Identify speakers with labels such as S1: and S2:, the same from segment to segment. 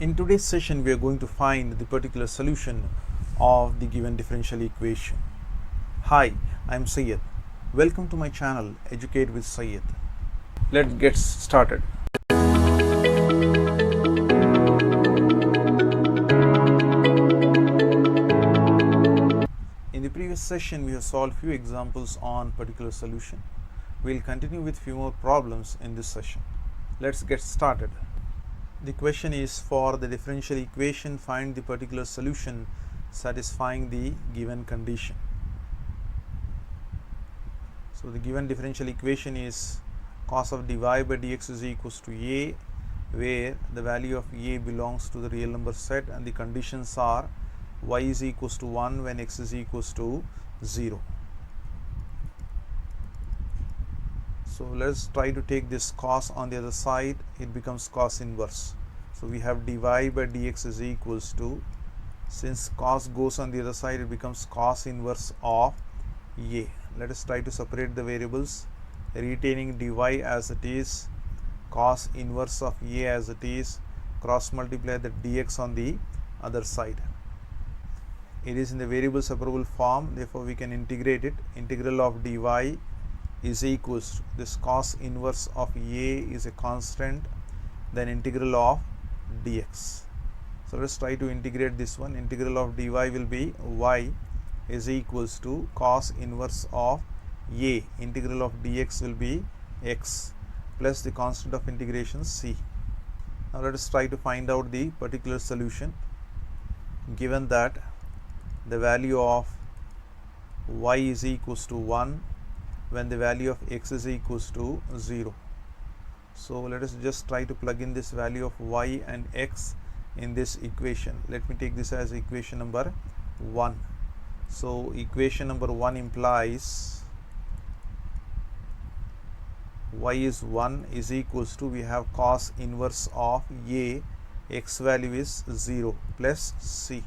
S1: In today's session, we are going to find the particular solution of the given differential equation. Hi, I am Syed. Welcome to my channel, Educate with Syed. Let's get started. In the previous session, we have solved few examples on particular solution. We'll continue with few more problems in this session. Let's get started. The question is, for the differential equation, find the particular solution satisfying the given condition. So the given differential equation is cos of dy by dx is equals to a, where the value of a belongs to the real number set and the conditions are y is equals to 1 when x is equals to 0. So let's try to take this cos on the other side. It becomes cos inverse. So we have dy by dx is equals to, since cos goes on the other side, it becomes cos inverse of a. Let us try to separate the variables, retaining dy as it is, cos inverse of a as it is, cross multiply the dx on the other side. It is in the variable separable form, therefore we can integrate it. Integral of dy is equals to, this cos inverse of a is a constant, then integral of dx. So let's try to integrate this one. Integral of dy will be y is equals to cos inverse of a, integral of dx will be x, plus the constant of integration c. Now let us try to find out the particular solution, given that the value of y is equals to 1 when the value of x is equals to 0. So let us just try to plug in this value of y and x in this equation. Let me take this as equation number 1. So equation number 1 implies y is 1 is equals to, we have cos inverse of a, x value is 0 plus c.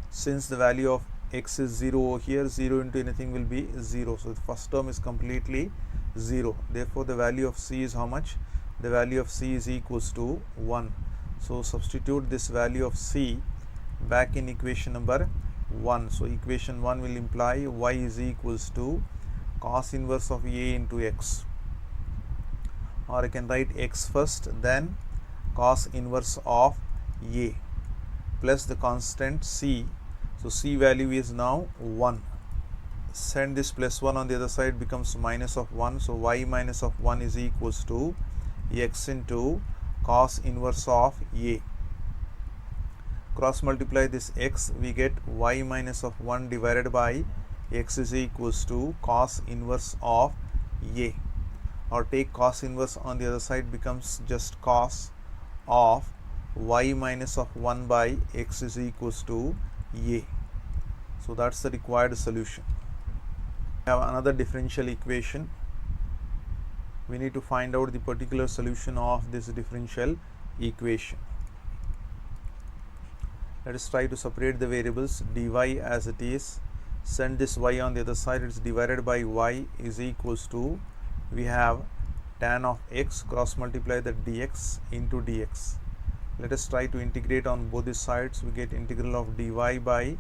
S1: Since the value of x is 0 over here, 0 into anything will be 0. So the first term is completely 0. Therefore the value of c is how much? The value of c is equals to 1. So substitute this value of c back in equation number 1. So equation 1 will imply y is equals to cos inverse of a into x, or I can write x first, then cos inverse of a plus the constant c. So c value is now 1. Send this plus 1 on the other side, becomes minus of 1. So y minus of 1 is equals to x into cos inverse of a. Cross multiply this x, we get y minus of 1 divided by x is equals to cos inverse of a, or take cos inverse on the other side, becomes just cos of y minus of 1 by x is equals to a. So that's the required solution. We have another differential equation. We need to find out the particular solution of this differential equation. Let us try to separate the variables. Dy as it is, send this y on the other side, it's divided by y is equals to, we have tan of x, cross multiply the dx into dx. Let us try to integrate on both the sides. We get integral of dy by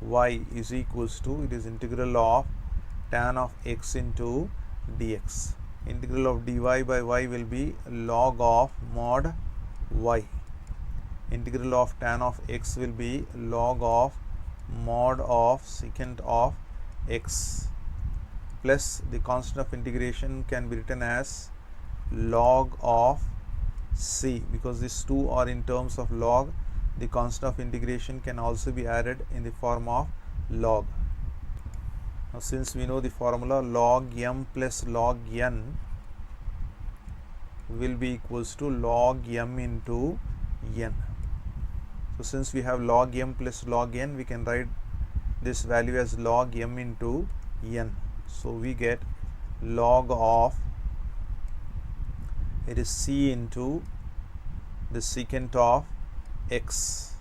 S1: y is equals to, it is integral of tan of x into dx. Integral of dy by y will be log of mod y. Integral of tan of x will be log of mod of secant of x, plus the constant of integration can be written as log of c. Because these two are in terms of log, the constant of integration can also be added in the form of log. Now since we know the formula, log m plus log n will be equals to log m into n. So since we have log m plus log n, we can write this value as log m into n. So we get log of, it is c into the secant of x,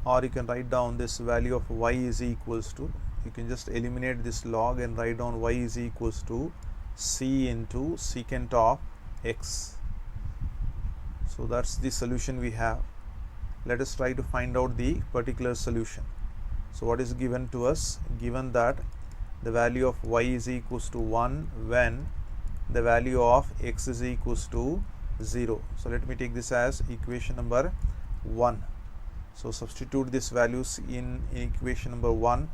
S1: or you can write down this value of y is equals to, you can just eliminate this log and write down y is equals to c into secant of x. So that's the solution we have. Let us try to find out the particular solution. So what is given to us? Given that the value of y is equals to 1 when the value of x is equals to 0. So let me take this as equation number 1. So substitute these values in equation number 1.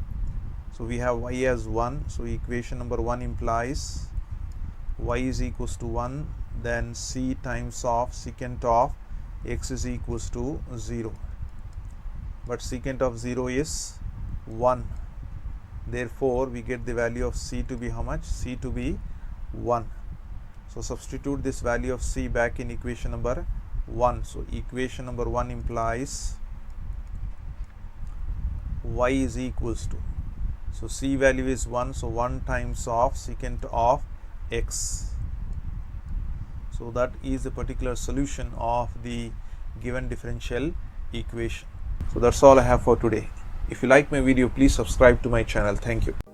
S1: So we have y as 1. So equation number 1 implies y is equals to 1, then c times of secant of x is equals to 0. But secant of 0 is 1. Therefore, we get the value of c to be how much? C to be 1. So substitute this value of c back in equation number 1. So equation number 1 implies y is equals to, so c value is 1, so 1 times of secant of x. So that is the particular solution of the given differential equation. So that's all I have for today. If you like my video, please subscribe to my channel. Thank you.